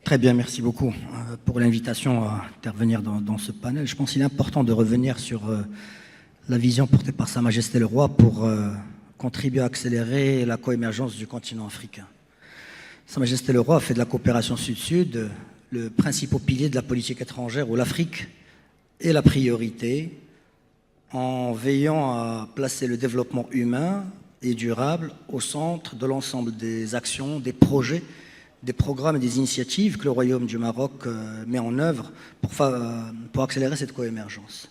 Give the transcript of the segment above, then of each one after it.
Très bien, merci beaucoup pour l'invitation à intervenir dans ce panel. Je pense qu'il est important de revenir sur la vision portée par Sa Majesté le Roi pour contribuer à accélérer la coémergence du continent africain. Sa Majesté le Roi a fait de la coopération Sud-Sud le principal pilier de la politique étrangère où l'Afrique est la priorité en veillant à placer le développement humain et durable au centre de l'ensemble des actions, des projets, des programmes et des initiatives que le Royaume du Maroc met en œuvre pour accélérer cette coémergence.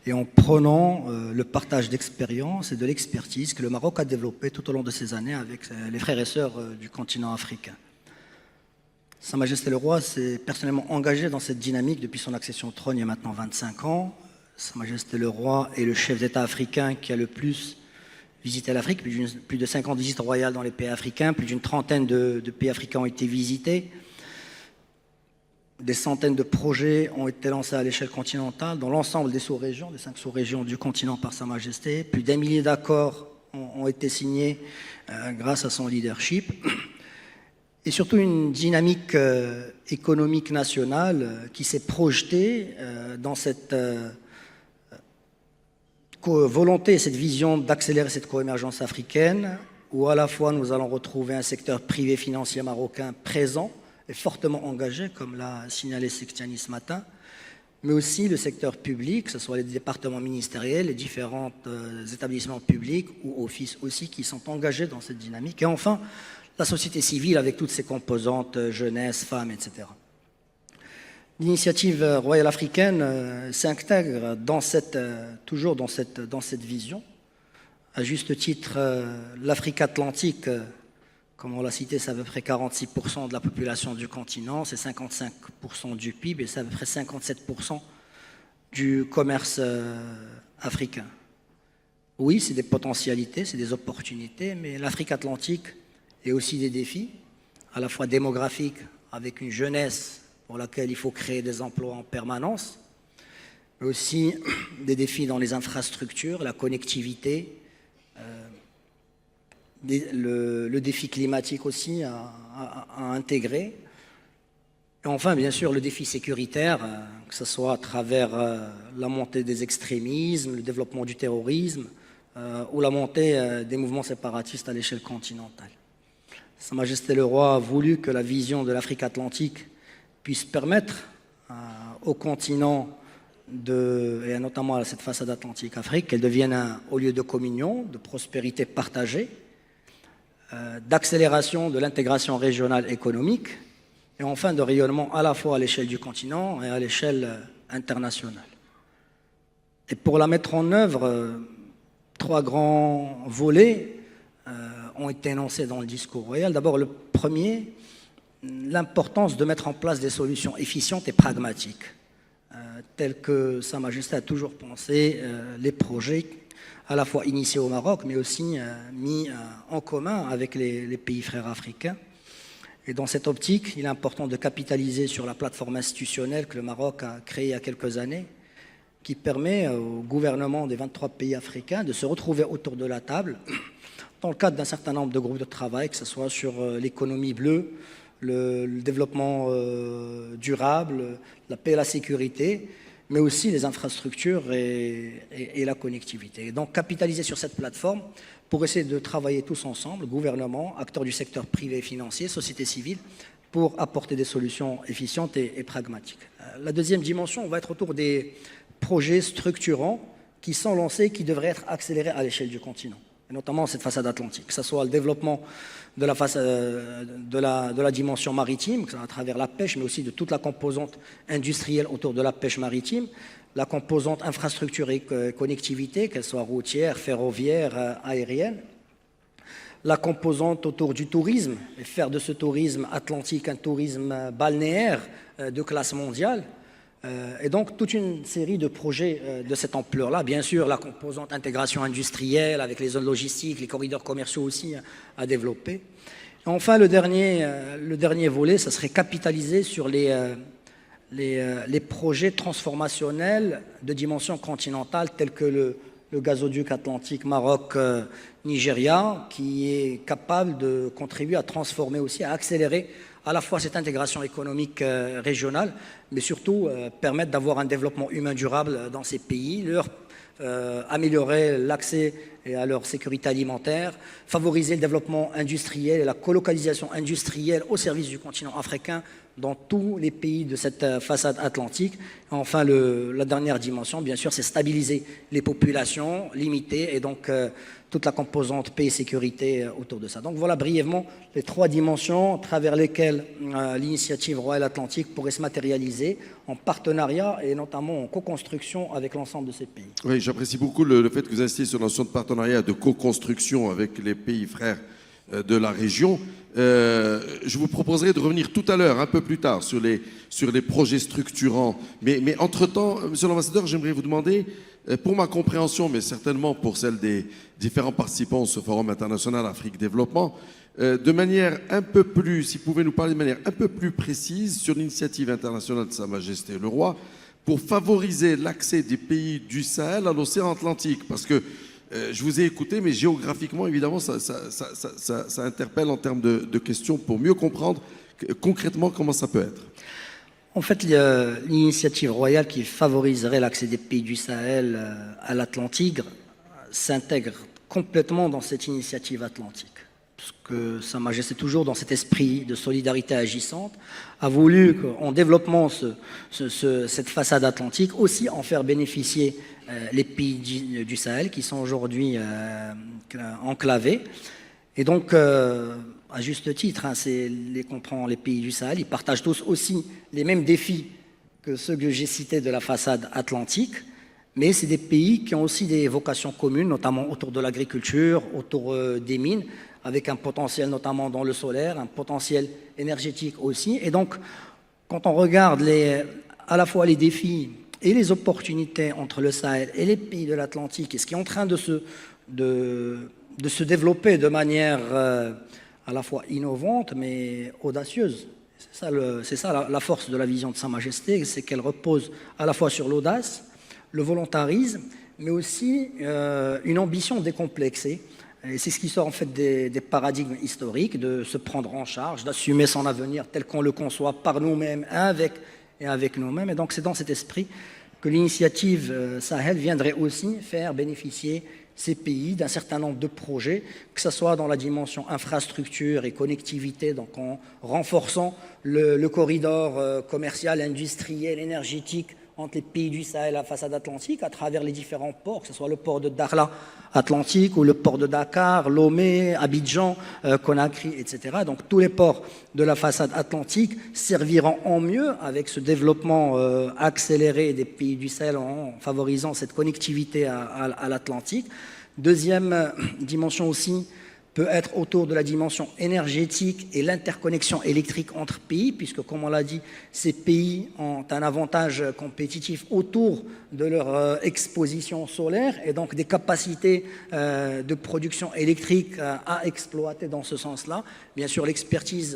Et en prenant le partage d'expériences et de l'expertise que le Maroc a développé tout au long de ces années avec les frères et sœurs du continent africain. Sa Majesté le Roi s'est personnellement engagé dans cette dynamique depuis son accession au trône il y a maintenant 25 ans. Sa Majesté le Roi est le chef d'État africain qui a le plus visité l'Afrique, plus de 50 visites royales dans les pays africains, plus d'une trentaine de pays africains ont été visités. Des centaines de projets ont été lancés à l'échelle continentale dans l'ensemble des sous-régions, des 5 sous-régions du continent par Sa Majesté. Plus d'1 millier d'accords ont été signés grâce à son leadership. Et surtout une dynamique économique nationale qui s'est projetée dans cette volonté, cette vision d'accélérer cette coémergence africaine, où à la fois nous allons retrouver un secteur privé financier marocain présent et fortement engagé, comme l'a signalé Sextiani ce matin, mais aussi le secteur public, que ce soit les départements ministériels, les différents établissements publics ou offices aussi qui sont engagés dans cette dynamique. Et enfin, la société civile avec toutes ses composantes, jeunesse, femmes, etc. L'initiative royale africaine s'intègre toujours dans cette vision. À juste titre, l'Afrique atlantique, comme on l'a cité, c'est à peu près 46% de la population du continent, c'est 55% du PIB et c'est à peu près 57% du commerce africain. Oui, c'est des potentialités, c'est des opportunités, mais l'Afrique atlantique est aussi des défis, à la fois démographiques, avec une jeunesse pour laquelle il faut créer des emplois en permanence, mais aussi des défis dans les infrastructures, la connectivité, le défi climatique aussi à intégrer. Et enfin, bien sûr, le défi sécuritaire, que ce soit à travers la montée des extrémismes, le développement du terrorisme ou la montée des mouvements séparatistes à l'échelle continentale. Sa Majesté le Roi a voulu que la vision de l'Afrique atlantique puisse permettre au continent, et notamment à cette façade Atlantique-Afrique, qu'elle devienne un haut lieu de communion, de prospérité partagée, d'accélération de l'intégration régionale économique, et enfin de rayonnement à la fois à l'échelle du continent et à l'échelle internationale. Et pour la mettre en œuvre, 3 grands volets ont été énoncés dans le discours royal. D'abord, le premier, l'importance de mettre en place des solutions efficientes et pragmatiques, telles que Sa Majesté a toujours pensé les projets à la fois initiés au Maroc, mais aussi mis en commun avec les pays frères africains. Et dans cette optique, il est important de capitaliser sur la plateforme institutionnelle que le Maroc a créée il y a quelques années, qui permet au gouvernement des 23 pays africains de se retrouver autour de la table dans le cadre d'un certain nombre de groupes de travail, que ce soit sur l'économie bleue, le développement durable, la paix et la sécurité, mais aussi les infrastructures et la connectivité. Et donc capitaliser sur cette plateforme pour essayer de travailler tous ensemble, gouvernement, acteurs du secteur privé et financier, société civile, pour apporter des solutions efficientes et pragmatiques. La deuxième dimension va être autour des projets structurants qui sont lancés, qui devraient être accélérés à l'échelle du continent, et notamment cette façade atlantique, que ce soit le développement de la dimension maritime, à travers la pêche, mais aussi de toute la composante industrielle autour de la pêche maritime, la composante infrastructure et connectivité, qu'elle soit routière, ferroviaire, aérienne, la composante autour du tourisme, et faire de ce tourisme atlantique un tourisme balnéaire de classe mondiale, et donc toute une série de projets de cette ampleur-là. Bien sûr, la composante intégration industrielle avec les zones logistiques, les corridors commerciaux aussi à développer. Et enfin, le dernier volet, ça serait capitaliser sur les projets transformationnels de dimension continentale tels que le gazoduc atlantique Maroc-Nigeria, qui est capable de contribuer à transformer aussi, à accélérer à la fois cette intégration économique régionale, mais surtout permettre d'avoir un développement humain durable dans ces pays, améliorer l'accès à leur sécurité alimentaire, favoriser le développement industriel et la colocalisation industrielle au service du continent africain dans tous les pays de cette façade atlantique. Enfin, la dernière dimension, bien sûr, c'est stabiliser les populations, limiter et donc toute la composante paix et sécurité autour de ça. Donc voilà brièvement les trois dimensions à travers lesquelles l'initiative Royal Atlantique pourrait se matérialiser en partenariat et notamment en co-construction avec l'ensemble de ces pays. Oui, j'apprécie beaucoup le fait que vous insistiez sur la notion de partenariat, de co-construction avec les pays frères de la région. Je vous proposerai de revenir tout à l'heure, un peu plus tard, sur les projets structurants. Mais entre-temps, monsieur l'ambassadeur, j'aimerais vous demander, pour ma compréhension, mais certainement pour celle des différents participants à ce Forum international Afrique Développement, de manière un peu plus, si vous pouvez nous parler de manière un peu plus précise sur l'initiative internationale de Sa Majesté le Roi pour favoriser l'accès des pays du Sahel à l'océan Atlantique. Parce que je vous ai écouté, mais géographiquement, évidemment, ça interpelle en termes de questions pour mieux comprendre concrètement comment ça peut être. En fait, l'initiative royale qui favoriserait l'accès des pays du Sahel à l'Atlantique s'intègre complètement dans cette initiative atlantique. Parce que Sa Majesté, toujours dans cet esprit de solidarité agissante, a voulu, en développant cette façade atlantique, aussi en faire bénéficier les pays du Sahel qui sont aujourd'hui enclavés. Et donc, à juste titre, les pays du Sahel, ils partagent tous aussi les mêmes défis que ceux que j'ai cités de la façade atlantique, mais c'est des pays qui ont aussi des vocations communes, notamment autour de l'agriculture, autour des mines, avec un potentiel notamment dans le solaire, un potentiel énergétique aussi. Et donc, quand on regarde à la fois les défis et les opportunités entre le Sahel et les pays de l'Atlantique, et ce qui est en train de se développer de manière à la fois innovante, mais audacieuse. C'est ça la force de la vision de Sa Majesté, c'est qu'elle repose à la fois sur l'audace, le volontarisme, mais aussi une ambition décomplexée. Et c'est ce qui sort en fait des paradigmes historiques, de se prendre en charge, d'assumer son avenir tel qu'on le conçoit par nous-mêmes, avec nous-mêmes. Et donc c'est dans cet esprit que l'initiative Sahel viendrait aussi faire bénéficier ces pays d'un certain nombre de projets, que ce soit dans la dimension infrastructure et connectivité, donc en renforçant le corridor commercial, industriel, énergétique entre les pays du Sahel à la façade atlantique, à travers les différents ports, que ce soit le port de Dakhla Atlantique ou le port de Dakar, Lomé, Abidjan, Conakry, etc. Donc tous les ports de la façade atlantique serviront en mieux avec ce développement accéléré des pays du Sahel en favorisant cette connectivité à l'Atlantique. Deuxième dimension aussi peut être autour de la dimension énergétique et l'interconnexion électrique entre pays, puisque, comme on l'a dit, ces pays ont un avantage compétitif autour de leur exposition solaire et donc des capacités de production électrique à exploiter dans ce sens-là. Bien sûr, l'expertise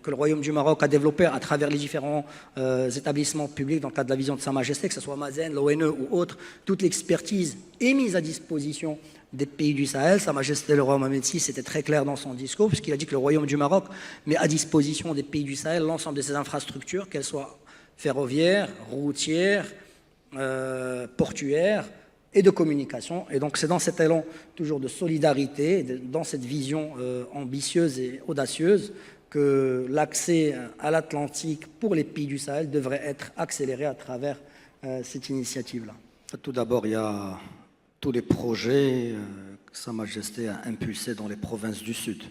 que le Royaume du Maroc a développée à travers les différents établissements publics dans le cadre de la vision de Sa Majesté, que ce soit Mazen, l'ONE ou autres, toute l'expertise est mise à disposition des pays du Sahel. Sa Majesté le roi Mohamed VI était très clair dans son discours, puisqu'il a dit que le Royaume du Maroc met à disposition des pays du Sahel l'ensemble de ses infrastructures, qu'elles soient ferroviaires, routières, portuaires et de communication. Et donc c'est dans cet élan toujours de solidarité, dans cette vision ambitieuse et audacieuse, que l'accès à l'Atlantique pour les pays du Sahel devrait être accéléré à travers cette initiative-là. Tout d'abord, il y a tous les projets que Sa Majesté a impulsés dans les provinces du Sud,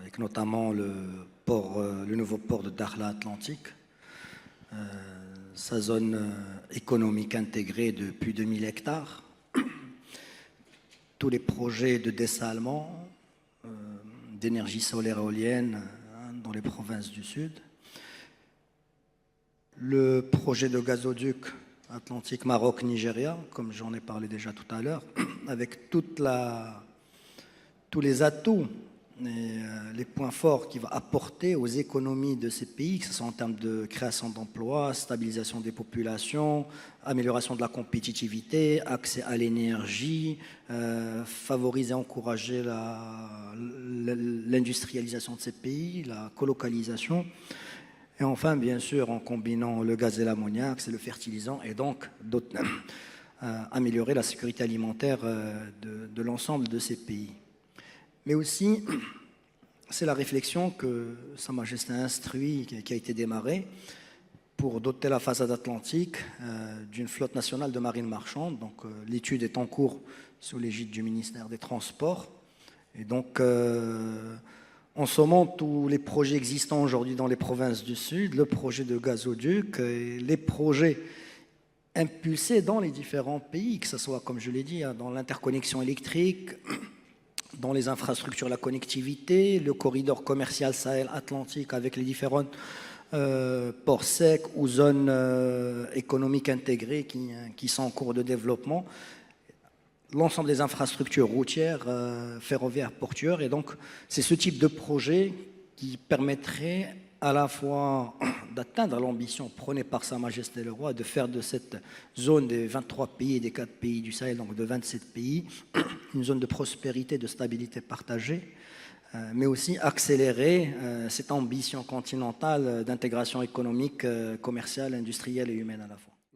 avec notamment le nouveau port de Dakhla Atlantique, sa zone économique intégrée de plus de 1000 hectares, tous les projets de dessalement, d'énergie solaire éolienne dans les provinces du Sud, le projet de gazoduc Atlantique Maroc-Nigeria, comme j'en ai parlé déjà tout à l'heure, avec tous les atouts les points forts qu'il va apporter aux économies de ces pays, que ce soit en termes de création d'emplois, stabilisation des populations, amélioration de la compétitivité, accès à l'énergie, favoriser, encourager l'industrialisation de ces pays, la colocalisation. Et enfin, bien sûr, en combinant le gaz et l'ammoniac, c'est le fertilisant, et donc améliorer la sécurité alimentaire de l'ensemble de ces pays. Mais aussi, c'est la réflexion que Sa Majesté a instruit, qui a été démarrée, pour doter la façade atlantique d'une flotte nationale de marine marchande. Donc l'étude est en cours sous l'égide du ministère des Transports. Et donc, en sommant tous les projets existants aujourd'hui dans les provinces du Sud, le projet de gazoduc, et les projets impulsés dans les différents pays, que ce soit, comme je l'ai dit, dans l'interconnexion électrique, dans les infrastructures, la connectivité, le corridor commercial Sahel-Atlantique avec les différents ports secs ou zones économiques intégrées qui sont en cours de développement, l'ensemble des infrastructures routières, ferroviaires, portuaires. Et donc, c'est ce type de projet qui permettrait à la fois d'atteindre l'ambition prônée par Sa Majesté le Roi de faire de cette zone des 23 pays et des 4 pays du Sahel, donc de 27 pays, une zone de prospérité, de stabilité partagée, mais aussi accélérer cette ambition continentale d'intégration économique, commerciale, industrielle et humaine à la fois.